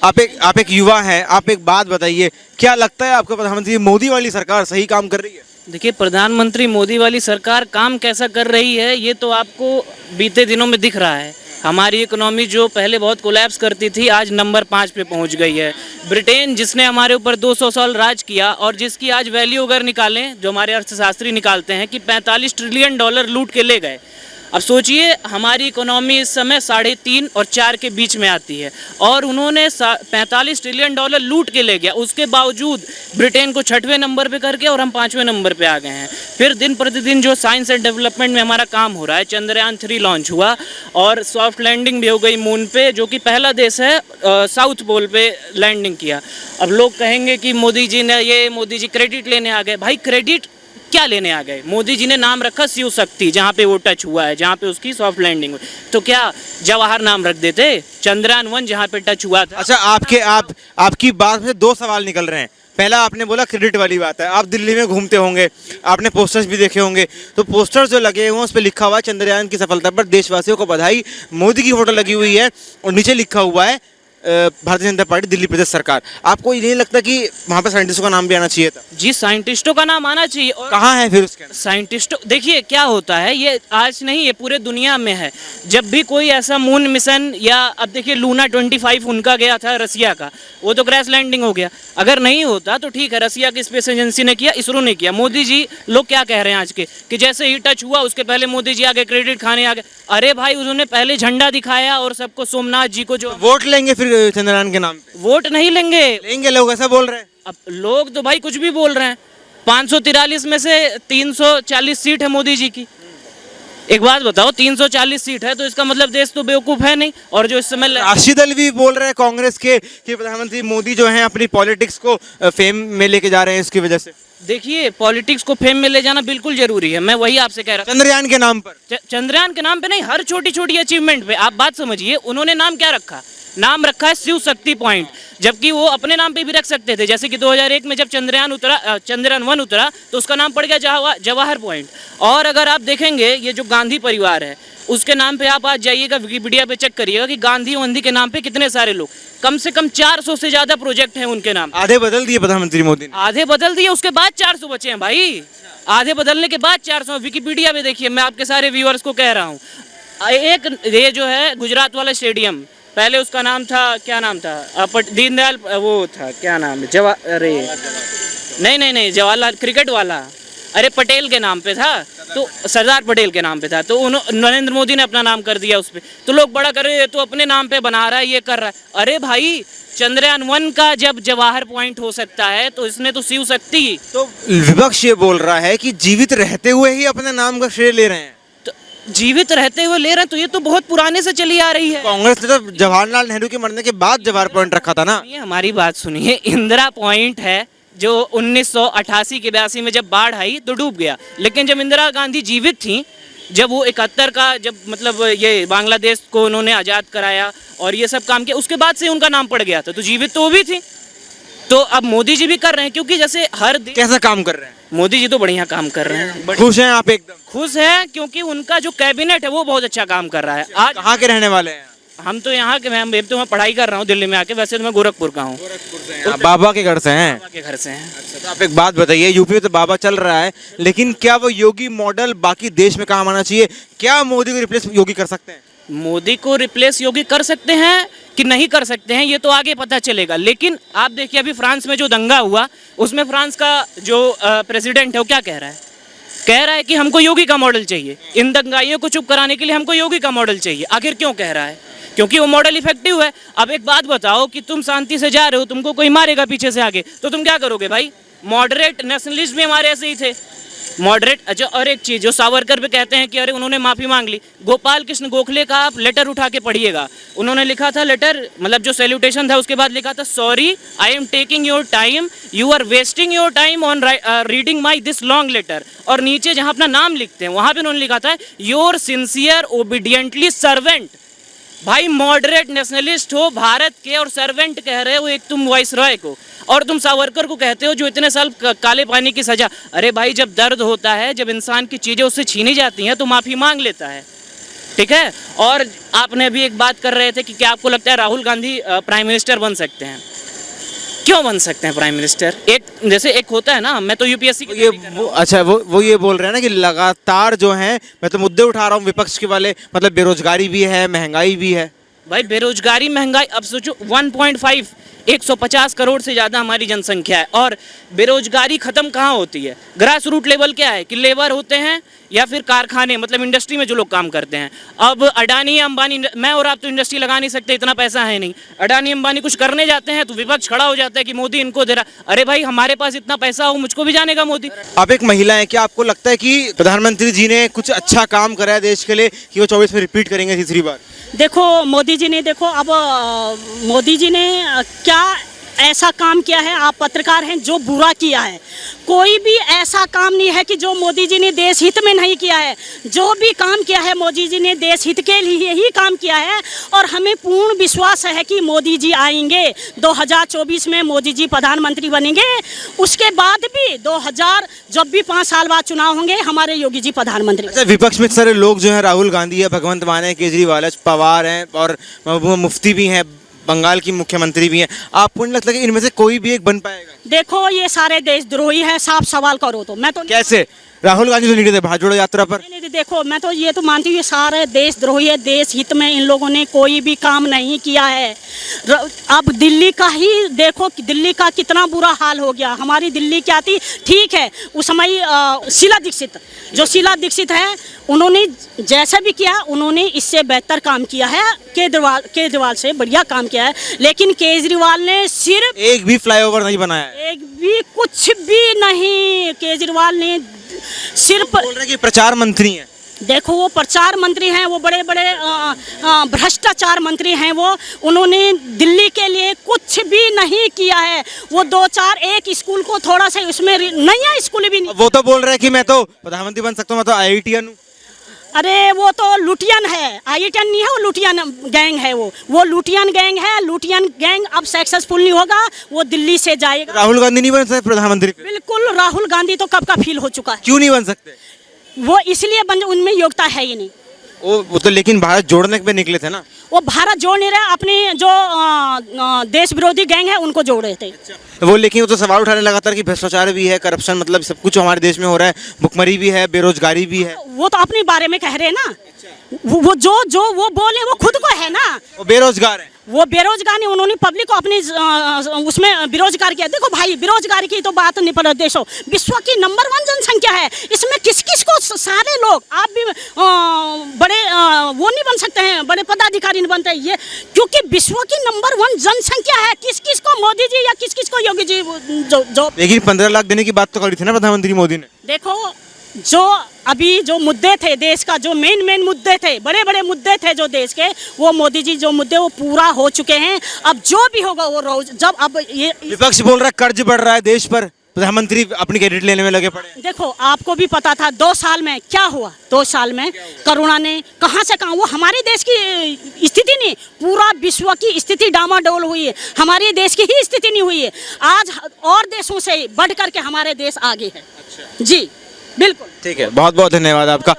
आप एक युवा हैं, आप एक बात बताइए, क्या लगता है आपको प्रधानमंत्री मोदी वाली सरकार सही काम कर रही है? देखिए, प्रधानमंत्री मोदी वाली सरकार काम कैसा कर रही है ये तो आपको बीते दिनों में दिख रहा है। हमारी इकोनॉमी जो पहले बहुत कोलैप्स करती थी आज नंबर 5 पे पहुंच गई है। ब्रिटेन जिसने हमारे ऊपर 200 साल राज किया और जिसकी आज वैल्यू अगर निकालें, जो हमारे अर्थशास्त्री निकालते हैं कि 45 ट्रिलियन डॉलर लूट के ले गए। अब सोचिए हमारी इकोनॉमी इस समय 3.5 और 4 के बीच में आती है और उन्होंने 45 ट्रिलियन डॉलर लूट के ले गया। उसके बावजूद ब्रिटेन को 6वें नंबर पे करके और हम 5वें नंबर पे आ गए हैं। फिर दिन प्रतिदिन जो साइंस एंड डेवलपमेंट में हमारा काम हो रहा है, चंद्रयान 3 लॉन्च हुआ और सॉफ्ट लैंडिंग भी हो गई मून पे, जो कि पहला देश है साउथ पोल पे लैंडिंग किया। अब लोग कहेंगे कि मोदी जी क्रेडिट लेने आ गए। भाई क्रेडिट क्या लेने आ गए? मोदी जी ने नाम रखा शिव शक्ति, जहाँ पे वो टच हुआ है, जहाँ पे उसकी सॉफ्ट लैंडिंग हुई। तो क्या जवाहर नाम रख देते? चंद्रयान 1 जहाँ पे टच हुआ था। अच्छा, आपकी बात में दो सवाल निकल रहे हैं। पहला, आपने बोला क्रेडिट वाली बात है। आप दिल्ली में घूमते होंगे, आपने पोस्टर्स भी देखे होंगे, तो पोस्टर्स जो लगे हुए हैं उस पर लिखा हुआ है चंद्रयान की सफलता पर देशवासियों को बधाई, मोदी की फोटो लगी हुई है और नीचे लिखा हुआ है भारतीय जनता पार्टी दिल्ली प्रदेश सरकार। आपको ये नहीं लगता कि वहाँ पे साइंटिस्टों का नाम भी आना चाहिए था? जी, साइंटिस्टों का नाम आना चाहिए। और कहाँ है फिर उसके अंदर? साइंटिस्टों, देखिए क्या होता है, ये आज नहीं, ये पूरे दुनिया में है। जब भी कोई ऐसा मून मिशन या अब देखिए लूना 25 उनका गया था रसिया का, वो तो क्रैश लैंडिंग हो गया। अगर नहीं होता तो ठीक है, रसिया की स्पेस एजेंसी ने किया, इसरो ने किया। मोदी जी लोग क्या कह रहे हैं आज के कि जैसे ही टच हुआ उसके पहले मोदी जी आगे क्रेडिट खाने आ गए। अरे भाई, उन्होंने पहले झंडा दिखाया और सबको, सोमनाथ जी को जो वोट लेंगे फिर चंद्रयान के नाम पे? वोट नहीं लेंगे। लेंगे, लोग ऐसा बोल रहे हैं। अब लोग तो भाई कुछ भी बोल रहे हैं। 543 में से 340 सीट है मोदी जी की। एक बात बताओ, 340 सीट है तो इसका मतलब देश तो बेवकूफ है नहीं। और जो इस समय राष्ट्रीय दल भी बोल रहे हैं कांग्रेस के कि प्रधानमंत्री मोदी जो हैं अपनी पॉलिटिक्स को फेम में लेके जा रहे हैं इसकी वजह से। देखिए, पॉलिटिक्स को फेम में ले जाना बिल्कुल जरूरी है। मैं वही आपसे कह रहा था। चंद्रयान के नाम पर? चंद्रयान के नाम पे नहीं, हर छोटी छोटी अचीवमेंट पे। आप बात समझिए, उन्होंने नाम क्या रखा? नाम रखा है शिव शक्ति पॉइंट, जबकि वो अपने नाम पे भी रख सकते थे। जैसे कि 2001 में जब चंद्रयान 1 उतरा तो उसका नाम पड़ गया जवाहर पॉइंट। और अगर आप देखेंगे, ये जो गांधी परिवार है उसके नाम पे आप आज जाइएगा विकिपीडिया पे चेक करिएगा कि गांधी के नाम पे कितने सारे लोग, कम से कम 400 से ज्यादा प्रोजेक्ट हैं उनके नाम। आधे बदल दिए प्रधानमंत्री मोदी ने? आधे बदल दिए, उसके बाद 400 बचे हैं भाई। आधे बदलने के बाद 400 विकिपीडिया पे देखिए। मैं आपके सारे व्यूअर्स को कह रहा हूँ, एक ये जो है गुजरात वाला स्टेडियम, पहले उसका नाम था, क्या नाम था, दीनदयाल, वो था क्या नाम है, अरे नहीं, जवाहरलाल क्रिकेट वाला, अरे पटेल के नाम पे था, तो सरदार पटेल के नाम पे था, तो नरेंद्र मोदी ने अपना नाम कर दिया उस पर। तो लोग बड़ा कर रहे हैं, तो अपने नाम पे बना रहा है, ये कर रहा है। अरे भाई, चंद्रयान 1 का जब जवाहर पॉइंट हो सकता है तो इसने तो शिव शक्ति। तो विपक्ष ये बोल रहा है कि जीवित रहते हुए ही अपने नाम का श्रेय ले रहे हैं। जीवित रहते हुए ले रहे हैं तो ये तो बहुत पुराने से चली आ रही है। कांग्रेस ने तो जवाहरलाल नेहरू के मरने के बाद जवाहर पॉइंट रखा था ना। ये हमारी बात सुनिए, इंदिरा पॉइंट है जो 1988 के 82 में जब बाढ़ आई तो डूब गया। लेकिन जब इंदिरा गांधी जीवित थी, जब वो 71 का जब मतलब ये बांग्लादेश को उन्होंने आज़ाद कराया और ये सब काम किया, उसके बाद से उनका नाम पड़ गया था। तो जीवित तो वो भी थी। तो अब मोदी जी भी कर रहे हैं, क्योंकि जैसे हर कैसा काम कर रहे हैं? मोदी जी तो बढ़िया काम कर रहे हैं। खुश हैं आप? एकदम खुश हैं, क्योंकि उनका जो कैबिनेट है वो बहुत अच्छा काम कर रहा है। आज कहाँ के रहने वाले हैं? हम तो यहाँ के, मैं पढ़ाई कर रहा हूँ दिल्ली में आके। वैसे तो मैं गोरखपुर का हूँ। बाबा के घर से हैं? बाबा के घर से हैं। अच्छा, तो आप एक बात बताइए, यूपी में तो बाबा चल रहा है, लेकिन क्या वो योगी मॉडल बाकी देश में काम आना चाहिए? क्या मोदी को रिप्लेस योगी कर सकते हैं? मोदी को रिप्लेस योगी कर सकते हैं कि नहीं कर सकते हैं, ये तो आगे पता चलेगा। लेकिन आप देखिए, अभी फ्रांस में जो दंगा हुआ, उसमें फ्रांस का जो प्रेसिडेंट है वो क्या कह रहा है? कह रहा है कि हमको योगी का मॉडल चाहिए, इन दंगाइयों को चुप कराने के लिए हमको योगी का मॉडल चाहिए। आखिर क्यों कह रहा है? क्योंकि वो मॉडल इफेक्टिव है। अब एक बात बताओ कि तुम शांति से जा रहे हो, तुमको कोई मारेगा पीछे से आगे, तो तुम क्या करोगे भाई? मॉडरेट नेशनलिस्ट भी हमारे ऐसे ही थे, मॉडरेट। अच्छा, और एक चीज़ जो सावरकर पे कहते हैं कि अरे उन्होंने माफ़ी मांग ली, गोपाल कृष्ण गोखले का आप लेटर उठा के पढ़िएगा। उन्होंने लिखा था लेटर, मतलब जो सैल्यूटेशन था उसके बाद लिखा था, sorry I am taking your time, you are wasting your time on reading my this long letter. और नीचे जहाँ अपना नाम लिखते हैं वहाँ पे उन्होंने लिखा था, योर सिंसियर ओबीडियंटली सर्वेंट। भाई मॉडरेट नेशनलिस्ट हो भारत के और सर्वेंट कह रहे हो एक तुम वाइसरॉय को, और तुम सावरकर को कहते हो जो इतने साल काले पानी की सजा। अरे भाई, जब दर्द होता है, जब इंसान की चीज़ें उससे छीनी जाती हैं तो माफ़ी मांग लेता है। ठीक है। और आपने अभी एक बात कर रहे थे कि क्या आपको लगता है राहुल गांधी प्राइम मिनिस्टर बन सकते हैं? क्यों बन सकते हैं प्राइम मिनिस्टर? एक जैसे एक होता है ना, मैं तो यूपीएससी ये अच्छा वो ये बोल रहे हैं ना कि लगातार जो है मैं तो मुद्दे उठा रहा हूँ विपक्ष के वाले, मतलब बेरोजगारी भी है, महंगाई भी है। भाई बेरोजगारी महंगाई, अब सोचो 1.5 150 करोड़ से ज़्यादा हमारी जनसंख्या है और बेरोजगारी ख़त्म कहाँ होती है? ग्रास रूट लेवल क्या है कि लेबर होते हैं या फिर कारखाने, मतलब इंडस्ट्री में जो लोग काम करते हैं। अब अडानी अंबानी, मैं और आप तो इंडस्ट्री लगा नहीं सकते, इतना पैसा है नहीं। अडानी अंबानी कुछ करने जाते हैं तो विपक्ष खड़ा हो जाता है कि मोदी इनको दे रहा। अरे भाई हमारे पास इतना पैसा हो, मुझको भी जाने का मोदी। आप एक महिला हैं, क्या आपको लगता है कि प्रधानमंत्री जी ने कुछ अच्छा काम करा है देश के लिए कि वो 24 में रिपीट करेंगे तीसरी बार? देखो मोदी जी ने, देखो अब मोदी जी ने क्या ऐसा काम किया है, आप पत्रकार हैं, जो बुरा किया है। कोई भी ऐसा काम नहीं है कि जो मोदी जी ने देश हित में नहीं किया है। जो भी काम किया है मोदी जी ने देश हित के लिए ही काम किया है और हमें पूर्ण विश्वास है कि मोदी जी आएंगे। 2024 में मोदी जी प्रधानमंत्री बनेंगे। उसके बाद भी 2000 जब भी 5 साल बाद चुनाव होंगे, हमारे योगी जी प्रधानमंत्री। अच्छा, विपक्ष में सारे लोग जो हैं, राहुल गांधी है, भगवंत मान है, केजरीवाल है, पवार हैं और महबूबा मुफ्ती भी हैं, बंगाल की मुख्यमंत्री भी हैं। आपको नहीं लगता कि इनमें से कोई भी एक बन पाएगा? देखो ये सारे देशद्रोही है, साफ सवाल करो तो मैं तो कैसे? राहुल गांधी तो निकले थे भारत जोड़ो यात्रा पर। नहीं, नहीं, देखो मैं तो ये तो मानती हूँ ये सारे देशद्रोही है। देश हित में इन लोगों ने कोई भी काम नहीं किया है। अब दिल्ली का ही देखो कि दिल्ली का कितना बुरा हाल हो गया। हमारी दिल्ली क्या थी, ठीक है उस समय शीला दीक्षित है, उन्होंने जैसा भी किया उन्होंने इससे बेहतर काम किया है। केजरीवाल से बढ़िया काम किया है, लेकिन केजरीवाल ने सिर्फ एक भी फ्लाईओवर नहीं बनाया है। एक भी कुछ भी नहीं। केजरीवाल ने सिर्फ बोल रहे हैं कि प्रचार मंत्री हैं। देखो वो प्रचार मंत्री हैं, वो बड़े बड़े भ्रष्टाचार मंत्री हैं। वो उन्होंने दिल्ली के लिए कुछ भी नहीं किया है। वो 2-4 एक स्कूल को थोड़ा सा उसमें नया स्कूल भी नहीं। वो तो बोल रहे हैं कि मैं तो प्रधानमंत्री बन सकता हूँ, मैं तो IITian हूँ। अरे वो तो लुटियन है, IITian नहीं है, वो लुटियन गैंग है। वो लुटियन गैंग है। लुटियन गैंग अब सक्सेसफुल नहीं होगा, वो दिल्ली से जाएगा। राहुल गांधी नहीं बन सकते प्रधानमंत्री? बिल्कुल, राहुल गांधी तो कब का फील हो चुका है। क्यों नहीं बन सकते? वो इसलिए उनमें योग्यता है ही नहीं। वो तो लेकिन भारत जोड़ने पे निकले थे ना। वो भारत जोड़ नहीं रहे, अपनी जो देश विरोधी गैंग है उनको जोड़ रहे थे। वो लेकिन वो तो सवाल उठा रहे लगातार कि भ्रष्टाचार भी है, करप्शन, मतलब सब कुछ हमारे देश में हो रहा है, भुखमरी भी है, बेरोजगारी भी है। वो तो अपने बारे में कह रहे हैं ना। वो जो वो बोले वो खुद को है ना। वो बेरोजगार है। वो बेरोजगार नहीं, उन्होंने पब्लिक को अपनी उसमें बेरोजगार किया। देखो भाई बेरोजगारी की तो बात नहीं पड़ा। देशों विश्व की नंबर 1 जनसंख्या है, इसमें किस किस को सारे लोग, आप भी बड़े वो नहीं बन सकते हैं, बड़े पदाधिकारी नहीं बनते ये, क्योंकि विश्व की नंबर 1 जनसंख्या है। किस किस को मोदी जी या किस किस को योगी जी जो लेकिन 15 लाख देने की बात तो करी थी ना प्रधानमंत्री मोदी ने। देखो जो अभी जो मुद्दे थे देश का, जो मेन मुद्दे थे, बड़े बड़े मुद्दे थे जो देश के, वो मोदी जी जो मुद्दे वो पूरा हो चुके हैं। अब जो भी होगा वो रोज जब अब ये विपक्ष बोल रहा है कर्ज बढ़ रहा है देश पर, प्रधानमंत्री अपनी क्रेडिट लेने में लगे पड़े। देखो आपको भी पता था 2 साल में क्या हुआ। 2 साल में कोरोना ने कहां से कहां, वो हमारे देश की स्थिति नहीं, पूरा विश्व की स्थिति डामाडोल हुई है, हमारे देश की ही स्थिति नहीं हुई है। आज और देशों से बढ़ करके हमारे देश आगे है। जी बिल्कुल। ठीक है, बहुत बहुत धन्यवाद आपका।